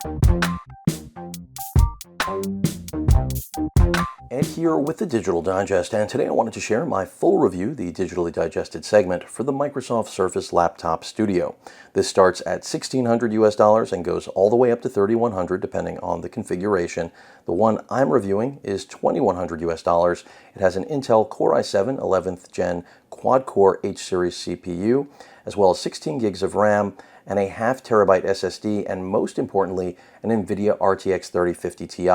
And here with the Digital Digest, and today I wanted to share my full review, the digitally digested segment for the Microsoft Surface Laptop Studio. This starts at $1,600 US and goes all the way up to $3,100 depending on the configuration. The one I'm reviewing is $2,100 US. It has an Intel Core i7 11th Gen quad-core H-series CPU, as well as 16 gigs of RAM and a ½ terabyte SSD, and most importantly, an NVIDIA RTX 3050 Ti.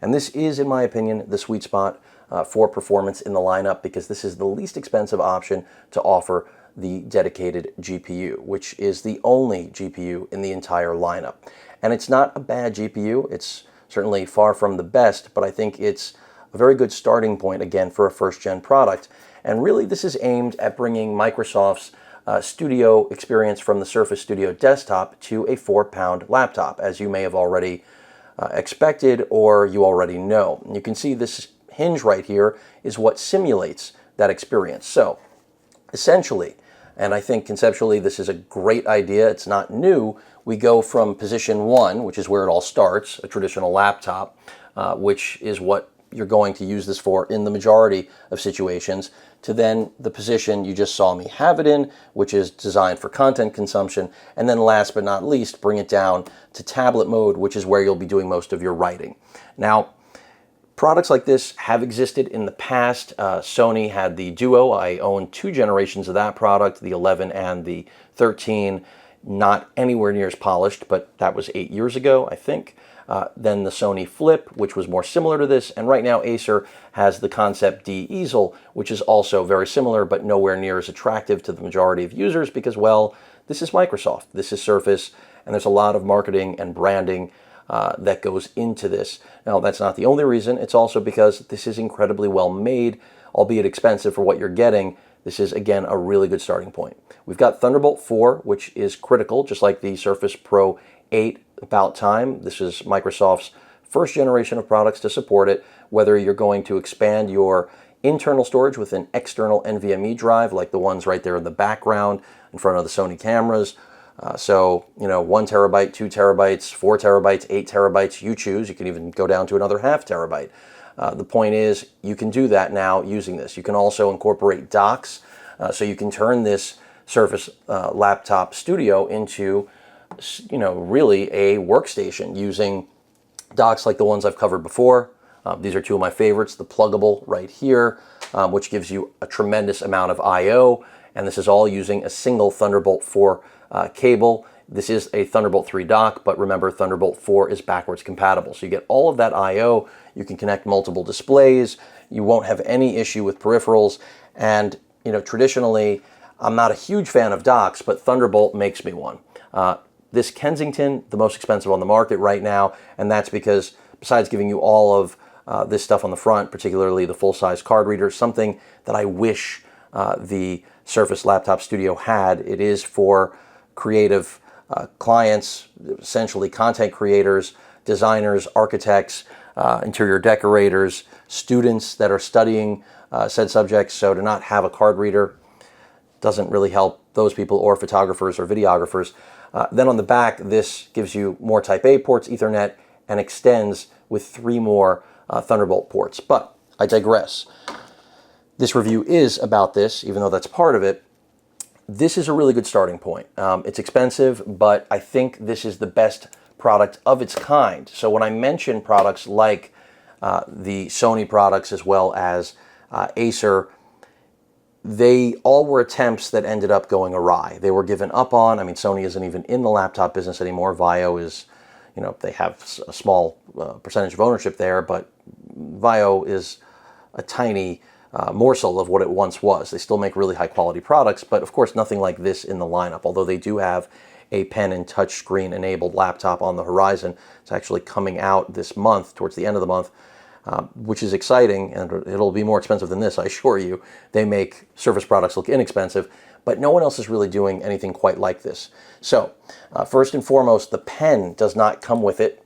And this is, in my opinion, the sweet spot for performance in the lineup, because this is the least expensive option to offer the dedicated GPU, which is the only GPU in the entire lineup. And it's not a bad GPU. It's certainly far from the best, but I think it's a very good starting point, again, for a first-gen product. And really, this is aimed at bringing Microsoft's studio experience from the Surface Studio desktop to a 4-pound laptop, as you may have already expected or you already know. And you can see this hinge right here is what simulates that experience. So essentially, and I think conceptually this is a great idea, it's not new, we go from position 1, which is where it all starts, a traditional laptop, which is what you're going to use this for in the majority of situations, to then the position you just saw me have it in, which is designed for content consumption, and then last but not least, bring it down to tablet mode, which is where you'll be doing most of your writing. Now, products like this have existed in the past. Sony had the Duo. I own 2 generations of that product, the 11 and the 13, not anywhere near as polished, but that was 8 years ago, I think. Then the Sony Flip, which was more similar to this, and right now Acer has the Concept D easel, which is also very similar, but nowhere near as attractive to the majority of users because, well, this is Microsoft, this is Surface, and there's a lot of marketing and branding that goes into this. Now, that's not the only reason. It's also because this is incredibly well made, albeit expensive for what you're getting. This is, again, a really good starting point. We've got Thunderbolt 4, which is critical, just like the Surface Pro 8, about time. This is Microsoft's first generation of products to support it, whether you're going to expand your internal storage with an external NVMe drive, like the ones right there in the background in front of the Sony cameras. So, 1 terabyte, 2 terabytes, 4 terabytes, 8 terabytes, you choose. You can even go down to another ½ terabyte. The point is, you can do that now using this. You can also incorporate docks, so you can turn this Surface Laptop Studio into really a workstation using docks like the ones I've covered before. These are 2 of my favorites. The pluggable right here, which gives you a tremendous amount of I/O, and this is all using a single Thunderbolt 4 cable. This is a Thunderbolt 3 dock, but remember, Thunderbolt 4 is backwards compatible. So you get all of that I/O. You can connect multiple displays. You won't have any issue with peripherals. And, traditionally, I'm not a huge fan of docks, but Thunderbolt makes me one. This Kensington, the most expensive on the market right now, and that's because besides giving you all of this stuff on the front, particularly the full-size card reader, something that I wish the Surface Laptop Studio had, it is for creative clients, essentially content creators, designers, architects, interior decorators, students that are studying said subjects. So to not have a card reader doesn't really help those people, or photographers or videographers. Then on the back, this gives you more Type A ports, Ethernet, and extends with 3 more Thunderbolt ports. But I digress. This review is about this, even though that's part of it. This is a really good starting point. It's expensive, but I think this is the best product of its kind. So when I mention products like the Sony products as well as Acer, they all were attempts that ended up going awry. They were given up on. I mean, Sony isn't even in the laptop business anymore. Vio is, they have a small percentage of ownership there, but Vio is a tiny morsel of what it once was. They still make really high quality products, but of course nothing like this in the lineup, although they do have a pen and touchscreen enabled laptop on the horizon. It's actually coming out this month, towards the end of the month, which is exciting, and it'll be more expensive than this, I assure you. They make Surface products look inexpensive, but no one else is really doing anything quite like this. So, first and foremost, the pen does not come with it.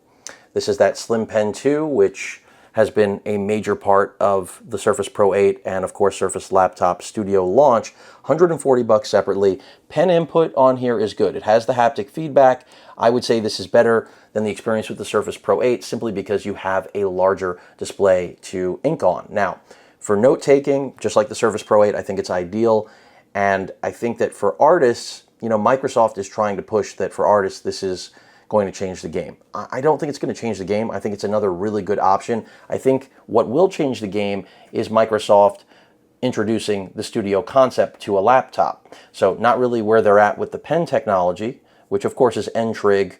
This is that Slim Pen 2, which has been a major part of the Surface Pro 8 and, of course, Surface Laptop Studio launch. $140 separately. Pen input on here is good. It has the haptic feedback. I would say this is better than the experience with the Surface Pro 8 simply because you have a larger display to ink on. Now, for note-taking, just like the Surface Pro 8, I think it's ideal. And I think that for artists, you know, Microsoft is trying to push that for artists, this is going to change the game. I don't think it's going to change the game. I think it's another really good option. I think what will change the game is Microsoft introducing the studio concept to a laptop. So not really where they're at with the pen technology, which of course is N-Trig,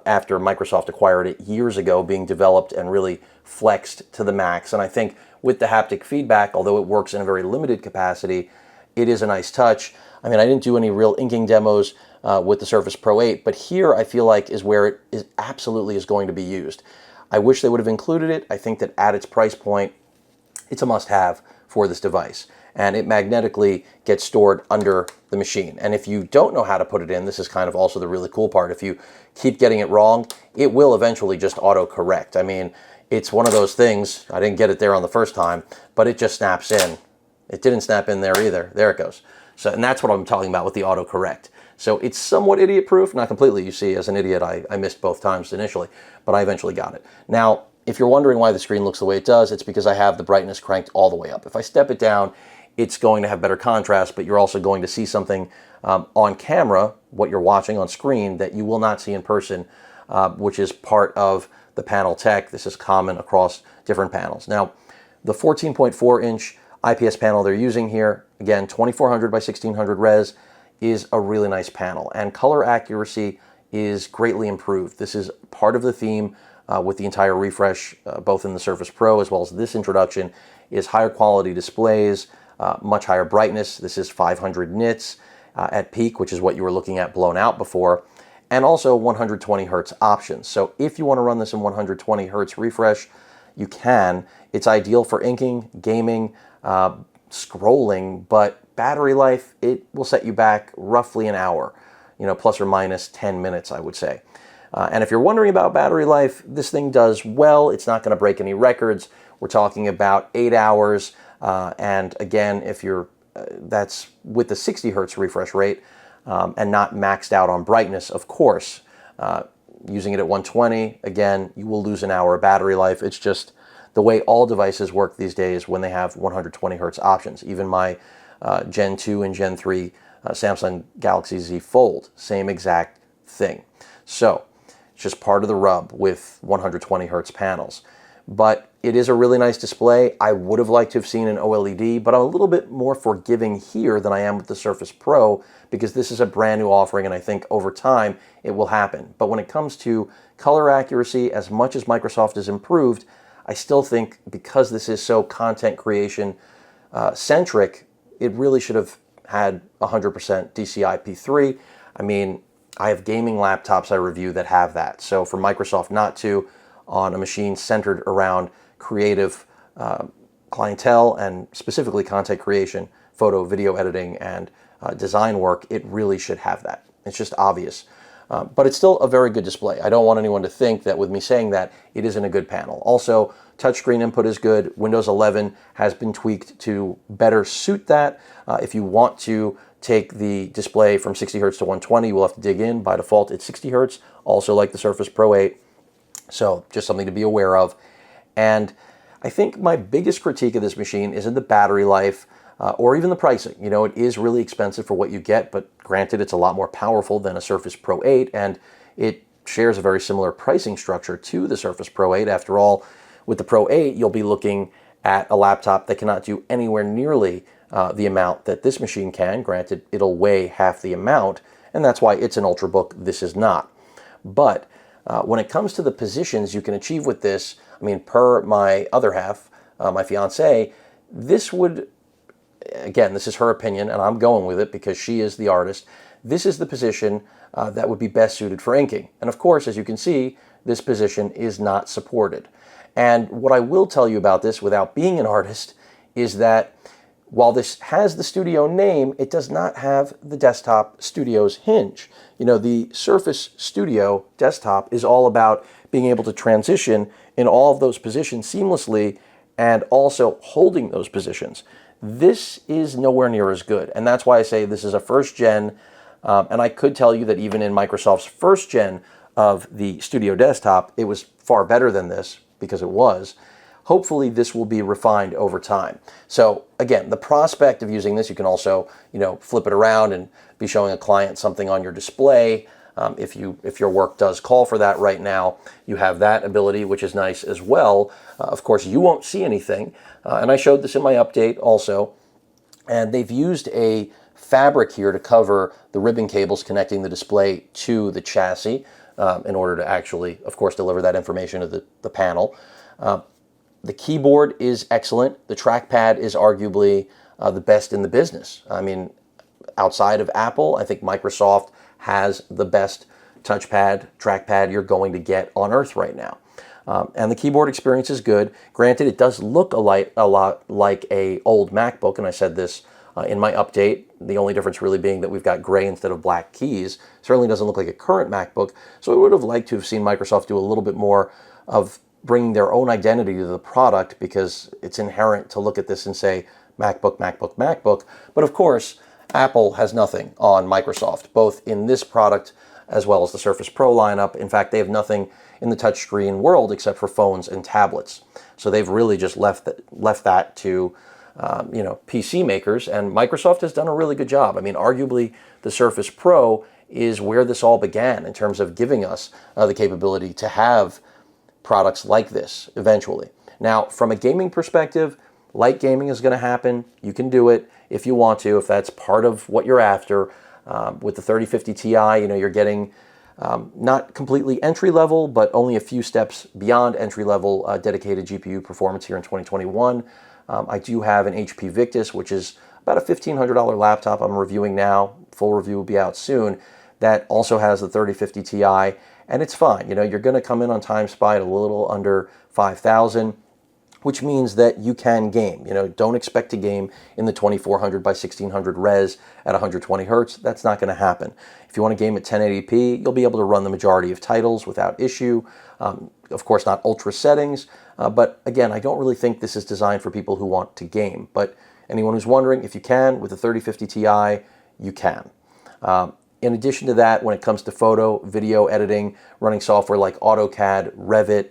after Microsoft acquired it years ago, being developed and really flexed to the max. And I think with the haptic feedback, although it works in a very limited capacity, it is a nice touch. I mean, I didn't do any real inking demos with the Surface Pro 8, but here I feel like is where it is absolutely is going to be used. I wish they would have included it. I think that at its price point, it's a must-have for this device. And it magnetically gets stored under the machine. And if you don't know how to put it in, this is kind of also the really cool part. If you keep getting it wrong, it will eventually just auto-correct. I mean, it's one of those things, I didn't get it there on the first time, but it just snaps in. It didn't snap in there either. There it goes. So, and that's what I'm talking about with the auto-correct. So it's somewhat idiot-proof, not completely. You see, as an idiot, I missed both times initially, but I eventually got it. Now, if you're wondering why the screen looks the way it does, it's because I have the brightness cranked all the way up. If I step it down, it's going to have better contrast, but you're also going to see something on camera, what you're watching on screen, that you will not see in person, which is part of the panel tech. This is common across different panels. Now, the 14.4-inch IPS panel they're using here, again, 2400 by 1600 res, is a really nice panel, and color accuracy is greatly improved. This is part of the theme with the entire refresh, both in the Surface Pro as well as this introduction, is higher quality displays, much higher brightness. This is 500 nits at peak, which is what you were looking at blown out before, and also 120 hertz options. So if you want to run this in 120 hertz refresh, you can. It's ideal for inking, gaming, scrolling, but battery life, it will set you back roughly an hour, you know, plus or minus 10 minutes, I would say. And if you're wondering about battery life, this thing does well. It's not going to break any records. We're talking about 8 hours. And again, if you're, that's with the 60 hertz refresh rate and not maxed out on brightness, of course. Using it at 120, again, you will lose an hour of battery life. It's just the way all devices work these days when they have 120 hertz options. Even my Gen 2 and Gen 3 Samsung Galaxy Z Fold, same exact thing. So it's just part of the rub with 120 hertz panels. But it is a really nice display. I would have liked to have seen an OLED, but I'm a little bit more forgiving here than I am with the Surface Pro because this is a brand new offering, and I think over time it will happen. But when it comes to color accuracy, as much as Microsoft has improved, I still think because this is so content creation centric, it really should have had 100% DCI-P3. I mean, I have gaming laptops I review that have that. So for Microsoft not to, on a machine centered around creative clientele and specifically content creation, photo, video editing, and design work, it really should have that. It's just obvious. But it's still a very good display. I don't want anyone to think that with me saying that, it isn't a good panel. Also, touchscreen input is good. Windows 11 has been tweaked to better suit that. If you want to take the display from 60 hertz to 120, you will have to dig in. By default, it's 60 hertz, also like the Surface Pro 8. So just something to be aware of. And I think my biggest critique of this machine isn't the battery life or even the pricing. You know, it is really expensive for what you get, but granted, it's a lot more powerful than a Surface Pro 8, and it shares a very similar pricing structure to the Surface Pro 8. After all, with the Pro 8, you'll be looking at a laptop that cannot do anywhere nearly the amount that this machine can. Granted, it'll weigh half the amount, and that's why it's an Ultrabook. This is not. But when it comes to the positions you can achieve with this, I mean, per my other half, my fiance, this would, again, this is her opinion, and I'm going with it because she is the artist. This is the position that would be best suited for inking. And of course, as you can see, this position is not supported. And what I will tell you about this without being an artist is that while this has the studio name, it does not have the desktop studio's hinge. You know, the Surface Studio desktop is all about being able to transition in all of those positions seamlessly and also holding those positions. This is nowhere near as good, and that's why I say this is a first gen, and I could tell you that even in Microsoft's first gen of the Studio Desktop, it was far better than this because it was. Hopefully this will be refined over time. So again, the prospect of using this, you can also, flip it around and be showing a client something on your display. If your work does call for that right now, you have that ability, which is nice as well. Of course, you won't see anything. And I showed this in my update also. And they've used a fabric here to cover the ribbon cables connecting the display to the chassis in order to actually, of course, deliver that information to the panel. The keyboard is excellent. The trackpad is arguably the best in the business. I mean, outside of Apple, I think Microsoft has the best touchpad, trackpad you're going to get on Earth right now. And the keyboard experience is good. Granted, it does look a lot like a old MacBook, and I said this in my update, the only difference really being that we've got gray instead of black keys. Certainly doesn't look like a current MacBook, so I would have liked to have seen Microsoft do a little bit more of bringing their own identity to the product, because it's inherent to look at this and say MacBook, MacBook, MacBook. But of course, Apple has nothing on Microsoft, both in this product as well as the Surface Pro lineup. In fact, they have nothing in the touchscreen world except for phones and tablets. So they've really just left that to PC makers, and Microsoft has done a really good job. I mean, arguably the Surface Pro is where this all began in terms of giving us the capability to have products like this eventually. Now, from a gaming perspective, light gaming is going to happen. You can do it if you want to, if that's part of what you're after. With the 3050 Ti, you're getting not completely entry level, but only a few steps beyond entry level dedicated GPU performance here in 2021. I do have an HP Victus, which is about a $1,500 laptop I'm reviewing now. Full review will be out soon. That also has the 3050 Ti, and it's fine. You're going to come in on time spy at a little under 5,000, which means that you can game. Don't expect to game in the 2400 by 1600 res at 120 hertz. That's not going to happen. If you want to game at 1080p, you'll be able to run the majority of titles without issue. Of course, not ultra settings, but again, I don't really think this is designed for people who want to game. But anyone who's wondering, if you can, with the 3050 Ti, you can. In addition to that, when it comes to photo, video editing, running software like AutoCAD, Revit,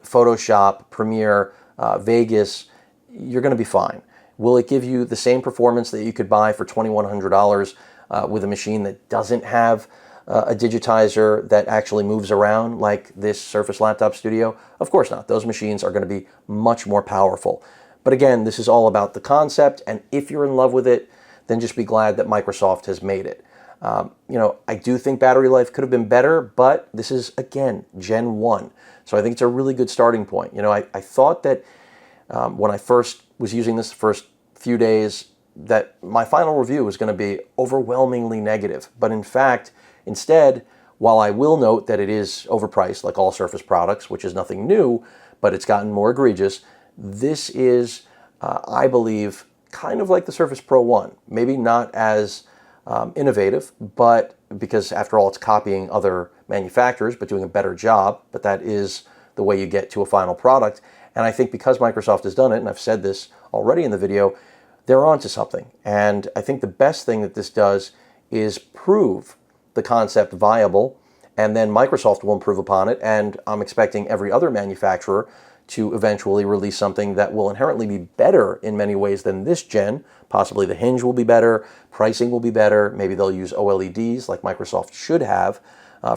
Photoshop, Premiere, Vegas, you're going to be fine. Will it give you the same performance that you could buy for $2,100 with a machine that doesn't have a digitizer that actually moves around like this Surface Laptop Studio? Of course not. Those machines are going to be much more powerful. But again, this is all about the concept, and if you're in love with it, then just be glad that Microsoft has made it. I do think battery life could have been better, but this is, again, Gen 1. So I think it's a really good starting point. I thought that when I first was using this the first few days, that my final review was going to be overwhelmingly negative. But in fact, instead, while I will note that it is overpriced, like all Surface products, which is nothing new, but it's gotten more egregious, this is, I believe, kind of like the Surface Pro 1. Maybe not as innovative, but because after all, it's copying other manufacturers, but doing a better job. But that is the way you get to a final product. And I think because Microsoft has done it, and I've said this already in the video, they're onto something. And I think the best thing that this does is prove the concept viable, and then Microsoft will improve upon it. And I'm expecting every other manufacturer to eventually release something that will inherently be better in many ways than this gen. Possibly the hinge will be better, pricing will be better, maybe they'll use OLEDs like Microsoft should have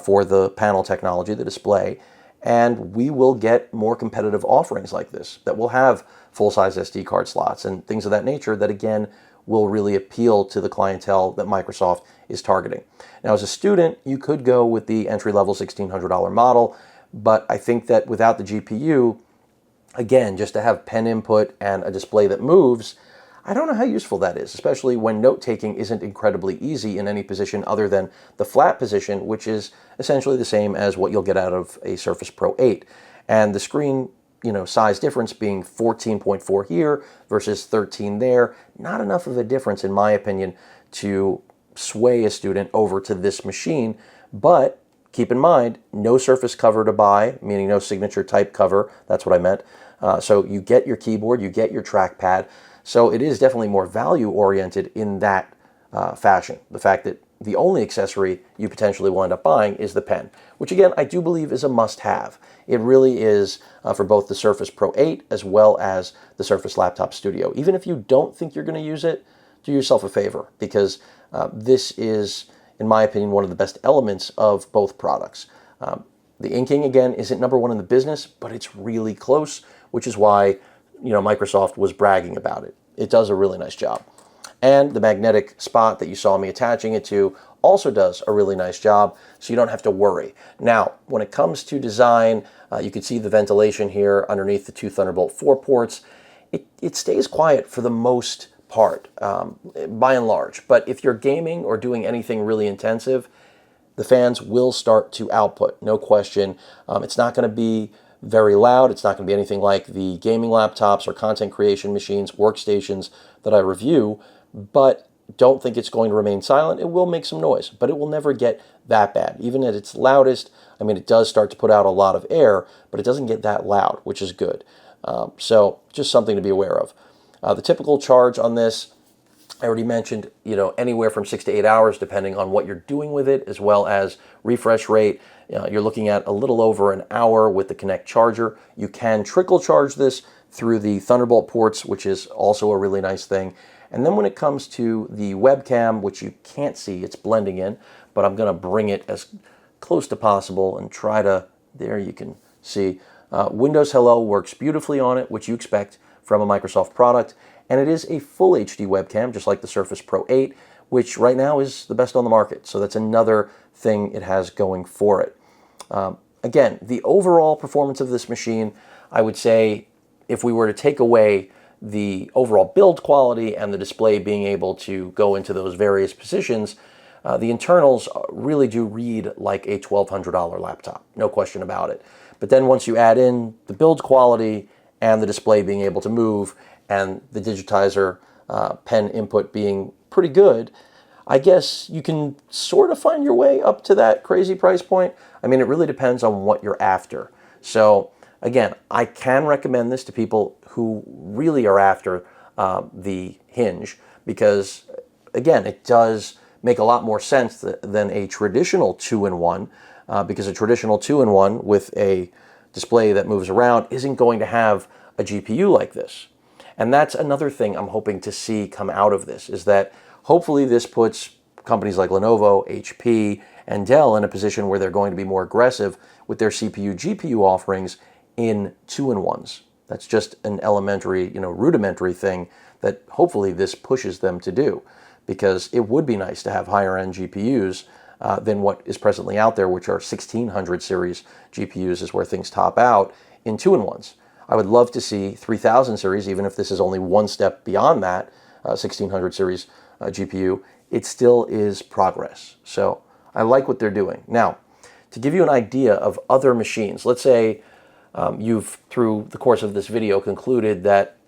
for the panel technology, the display, and we will get more competitive offerings like this that will have full-size SD card slots and things of that nature that, again, will really appeal to the clientele that Microsoft is targeting. Now, as a student, you could go with the entry-level $1,600 model, but I think that without the GPU, again, just to have pen input and a display that moves, I don't know how useful that is, especially when note-taking isn't incredibly easy in any position other than the flat position, which is essentially the same as what you'll get out of a Surface Pro 8. And the screen, size difference being 14.4 here versus 13 there, not enough of a difference, in my opinion, to sway a student over to this machine. But keep in mind, no Surface cover to buy, meaning no signature type cover. That's what I meant. So you get your keyboard, you get your trackpad. So it is definitely more value-oriented in that fashion. The fact that the only accessory you potentially will end up buying is the pen, which again, I do believe is a must-have. It really is for both the Surface Pro 8 as well as the Surface Laptop Studio. Even if you don't think you're going to use it, do yourself a favor, because this is, in my opinion, one of the best elements of both products. The inking, again, isn't #1 in the business, but it's really close, which is why, Microsoft was bragging about it. It does a really nice job. And the magnetic spot that you saw me attaching it to also does a really nice job, so you don't have to worry. Now, when it comes to design, you can see the ventilation here underneath the 2 Thunderbolt 4 ports. It stays quiet for the most part, by and large. But if you're gaming or doing anything really intensive, the fans will start to output, no question. It's not going to be very loud. It's not going to be anything like the gaming laptops or content creation machines, workstations that I review, but don't think it's going to remain silent. It will make some noise, but it will never get that bad. Even at its loudest, I mean, it does start to put out a lot of air, but it doesn't get that loud, which is good. So just something to be aware of. The typical charge on this, I already mentioned, anywhere from 6 to 8 hours, depending on what you're doing with it, as well as refresh rate. You're looking at a little over an hour with the Connect charger. You can trickle charge this through the Thunderbolt ports, which is also a really nice thing. And then when it comes to the webcam, which you can't see, it's blending in, but I'm going to bring it as close to possible and try to, there you can see. Windows Hello works beautifully on it, which you expect from a Microsoft product. And it is a full HD webcam, just like the Surface Pro 8, which right now is the best on the market. So that's another thing it has going for it. Again, the overall performance of this machine, I would say, if we were to take away the overall build quality and the display being able to go into those various positions, the internals really do read like a $1,200 laptop, no question about it. But then once you add in the build quality and the display being able to move and the digitizer pen input being pretty good, I guess you can sort of find your way up to that crazy price point. I mean, it really depends on what you're after. So again, I can recommend this to people who really are after the hinge, because again, it does make a lot more sense than a traditional 2-in-1, because a traditional 2-in-1 with a display that moves around isn't going to have a GPU like this. And that's another thing I'm hoping to see come out of this, is that hopefully this puts companies like Lenovo, HP, and Dell in a position where they're going to be more aggressive with their CPU, GPU offerings in 2-in-1s. That's just an elementary, rudimentary thing that hopefully this pushes them to do, because it would be nice to have higher end GPUs than what is presently out there, which are 1600 series GPUs is where things top out in 2-in-1s. I would love to see 3000 series, even if this is only one step beyond that, 1600 series GPU, it still is progress. So I like what they're doing. Now, to give you an idea of other machines, let's say you've, through the course of this video, concluded that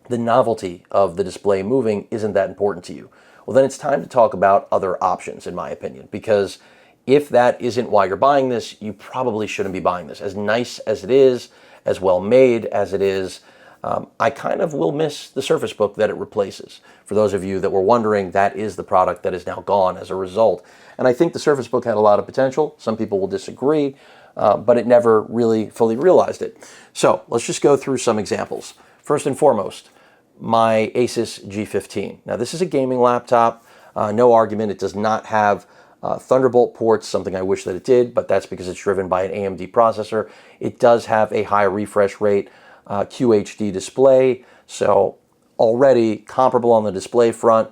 the novelty of the display moving isn't that important to you. Well, then it's time to talk about other options, in my opinion, because if that isn't why you're buying this, you probably shouldn't be buying this. As nice as it is, as well made as it is, I kind of will miss the Surface Book that it replaces. For those of you that were wondering, that is the product that is now gone as a result. And I think the Surface Book had a lot of potential. Some people will disagree, but it never really fully realized it. So let's just go through some examples. First and foremost, my Asus G15. Now this is a gaming laptop, no argument. It does not have Thunderbolt ports, something I wish that it did, but that's because it's driven by an AMD processor. It does have a high refresh rate QHD display, so already comparable on the display front.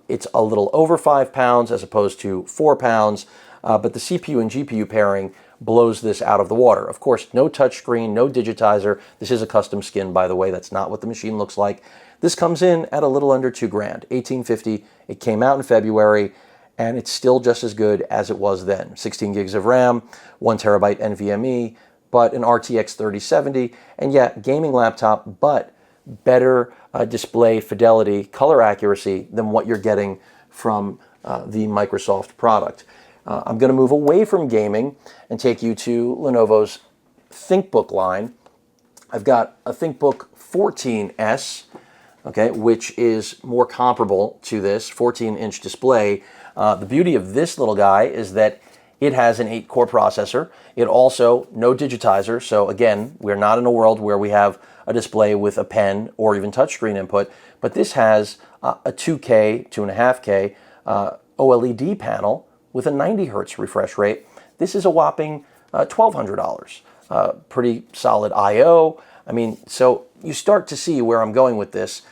It's a little over 5 pounds as opposed to 4 pounds, but the CPU and GPU pairing blows this out of the water. Of course, no touchscreen, no digitizer. This is a custom skin, by the way. That's not what the machine looks like. This comes in at a little under $2 grand, $1,850. It came out in February, and it's still just as good as it was then. 16 gigs of RAM, 1 terabyte NVMe, but an RTX 3070, and yeah, gaming laptop, but better display fidelity, color accuracy than what you're getting from the Microsoft product. I'm going to move away from gaming and take you to Lenovo's Thinkbook line. I've got a Thinkbook 14S, okay, which is more comparable to this 14-inch display, The beauty of this little guy is that it has an 8-core processor. It also, no digitizer, so again, we're not in a world where we have a display with a pen or even touchscreen input, but this has a 2K, 2.5K OLED panel with a 90 hertz refresh rate. This is a whopping $1,200. Pretty solid I/O. I mean, so you start to see where I'm going with this.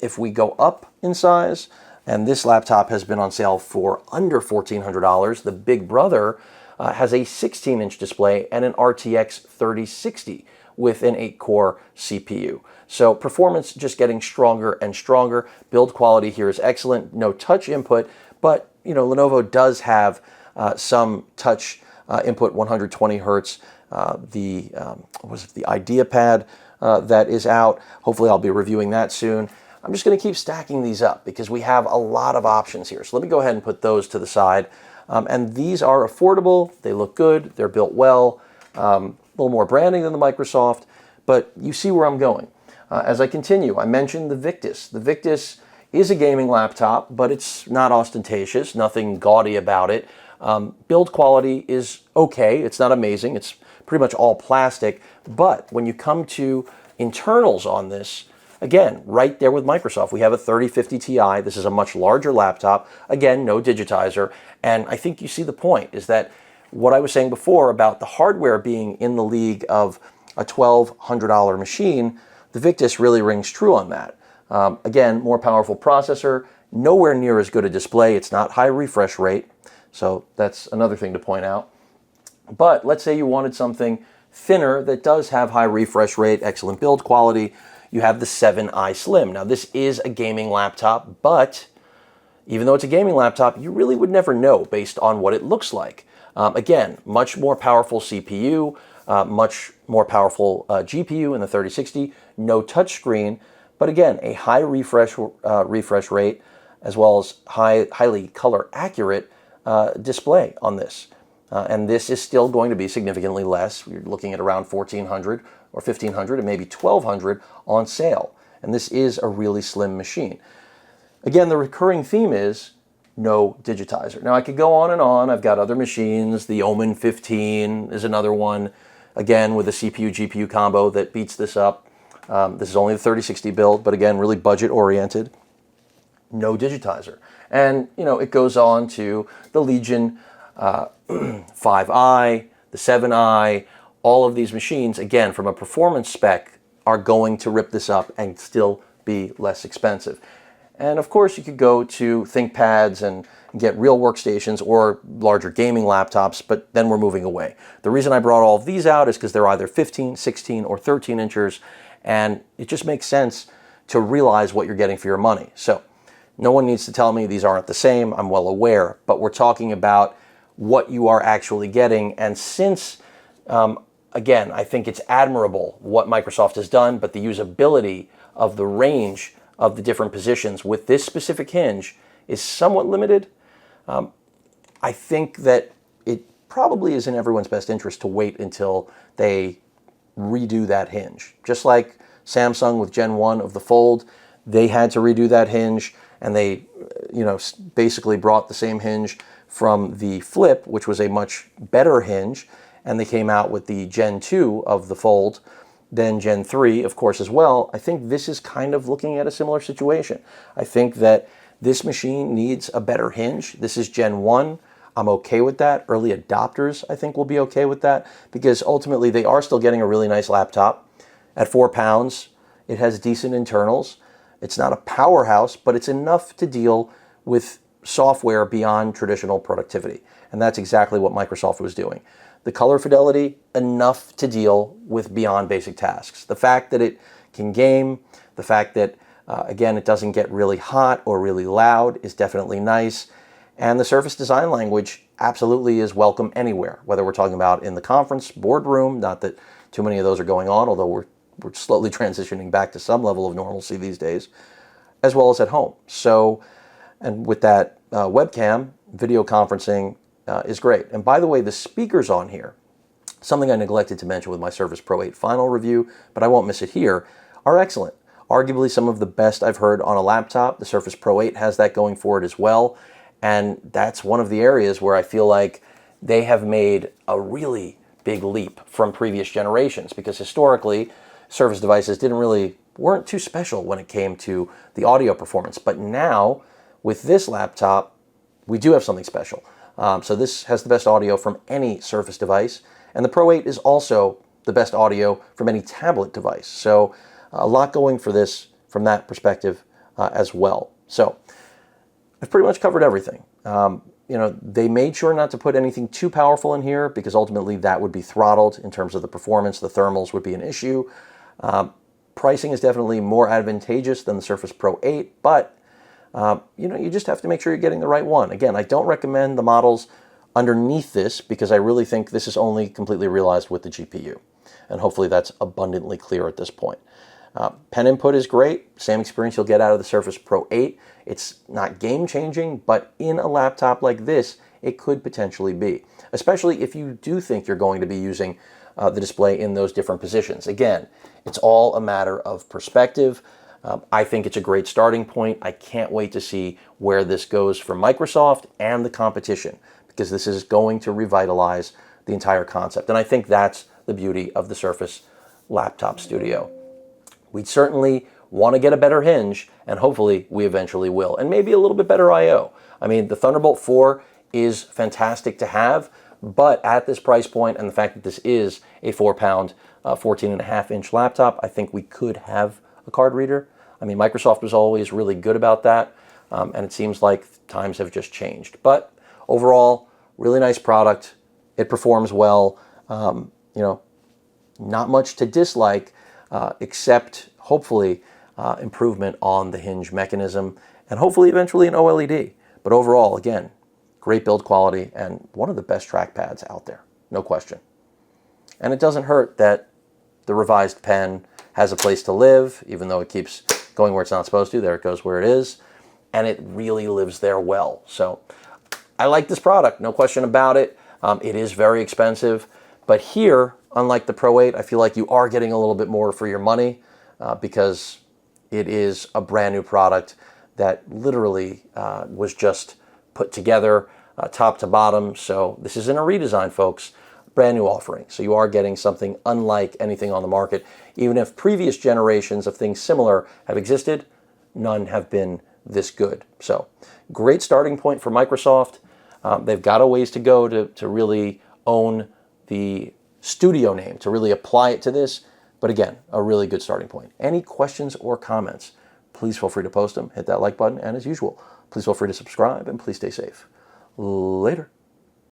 If we go up in size, and this laptop has been on sale for under $1,400, the big brother has a 16-inch display and an RTX 3060 with an 8-core CPU. So performance just getting stronger and stronger. Build quality here is excellent. No touch input, but Lenovo does have some touch input, 120 hertz. The IdeaPad that is out. Hopefully I'll be reviewing that soon. I'm just going to keep stacking these up because we have a lot of options here. So let me go ahead and put those to the side. And these are affordable. They look good. They're built well. A little more branding than the Microsoft, but you see where I'm going. As I continue, I mentioned the Victus. The Victus is a gaming laptop, but it's not ostentatious, nothing gaudy about it. Build quality is okay. It's not amazing. It's pretty much all plastic. But when you come to internals on this, again, right there with Microsoft, we have a 3050 Ti. This is a much larger laptop. Again, no digitizer. And I think you see the point, is that what I was saying before about the hardware being in the league of a $1,200 machine, the Victus really rings true on that. Again, more powerful processor, nowhere near as good a display. It's not high refresh rate. So that's another thing to point out. But let's say you wanted something thinner that does have high refresh rate, excellent build quality. You have the 7i Slim. Now this is a gaming laptop, but even though it's a gaming laptop, you really would never know based on what it looks like. Again, much more powerful CPU, much more powerful GPU in the 3060, no touchscreen, but again, a high refresh rate as well as highly color accurate display on this. And this is still going to be significantly less. You're looking at around $1,400 or $1,500 and maybe $1,200 on sale. And this is a really slim machine. Again, the recurring theme is no digitizer. Now I could go on and on. I've got other machines. The Omen 15 is another one, again with a CPU-GPU combo that beats this up. This is only the 3060 build, but again, really budget-oriented. No digitizer. And, it goes on to the Legion 5i, the 7i, all of these machines, again, from a performance spec, are going to rip this up and still be less expensive. And of course, you could go to ThinkPads and get real workstations or larger gaming laptops, but then we're moving away. The reason I brought all of these out is because they're either 15, 16, or 13 inches, and it just makes sense to realize what you're getting for your money. So no one needs to tell me these aren't the same. I'm well aware, but we're talking about what you are actually getting. And since, again, I think it's admirable what Microsoft has done, but the usability of the range of the different positions with this specific hinge is somewhat limited, I think that it probably is in everyone's best interest to wait until they redo that hinge. Just like Samsung with Gen 1 of the Fold, they had to redo that hinge, and they basically brought the same hinge from the Flip, which was a much better hinge, and they came out with the Gen 2 of the Fold, then Gen 3, of course, as well. I think this is kind of looking at a similar situation. I think that this machine needs a better hinge. This is Gen 1. I'm okay with that. Early adopters, I think, will be okay with that because ultimately they are still getting a really nice laptop. At 4 pounds, it has decent internals. It's not a powerhouse, but it's enough to deal with software beyond traditional productivity. And that's exactly what Microsoft was doing. The color fidelity, enough to deal with beyond basic tasks. The fact that it can game, the fact that, again, it doesn't get really hot or really loud is definitely nice. And the Surface design language absolutely is welcome anywhere, whether we're talking about in the conference, boardroom, not that too many of those are going on, although we're slowly transitioning back to some level of normalcy these days, as well as at home. So, and with that webcam, video conferencing is great. And by the way, the speakers on here, something I neglected to mention with my Surface Pro 8 final review, but I won't miss it here, are excellent. Arguably some of the best I've heard on a laptop. The Surface Pro 8 has that going for it as well. And that's one of the areas where I feel like they have made a really big leap from previous generations, because historically Surface devices weren't too special when it came to the audio performance. But now with this laptop, we do have something special. So this has the best audio from any Surface device, and the Pro 8 is also the best audio from any tablet device. So a lot going for this from that perspective as well. So I've pretty much covered everything. They made sure not to put anything too powerful in here, because ultimately that would be throttled in terms of the performance. The thermals would be an issue. Pricing is definitely more advantageous than the Surface Pro 8, but you just have to make sure you're getting the right one. Again, I don't recommend the models underneath this, because I really think this is only completely realized with the GPU. And hopefully that's abundantly clear at this point. Pen input is great. Same experience you'll get out of the Surface Pro 8. It's not game-changing, but in a laptop like this, it could potentially be, especially if you do think you're going to be using the display in those different positions. Again, it's all a matter of perspective. I think it's a great starting point. I can't wait to see where this goes for Microsoft and the competition, because this is going to revitalize the entire concept. And I think that's the beauty of the Surface Laptop Studio. We certainly want to get a better hinge, and hopefully we eventually will. And maybe a little bit better I/O. I mean, the Thunderbolt 4 is fantastic to have, but at this price point, and the fact that this is a 4-pound, 14.5-inch laptop, I think we could have a card reader. I mean, Microsoft was always really good about that, and it seems like times have just changed. But overall, really nice product. It performs well. Not much to dislike, except hopefully improvement on the hinge mechanism, and hopefully eventually an OLED. But overall, again, great build quality and one of the best trackpads out there, no question. And it doesn't hurt that the revised pen has a place to live, even though it keeps going where it's not supposed to. There it goes where it is, and it really lives there well. So I like this product, no question about it. It is very expensive, but here, unlike the Pro 8, I feel like you are getting a little bit more for your money, because it is a brand new product that literally was just put together top to bottom. So this isn't a redesign, folks. Brand new offering. So you are getting something unlike anything on the market. Even if previous generations of things similar have existed, none have been this good. So great starting point for Microsoft. They've got a ways to go to really own the Studio name, to really apply it to this. But again, a really good starting point. Any questions or comments, please feel free to post them. Hit that like button. And as usual, please feel free to subscribe, and please stay safe. Later.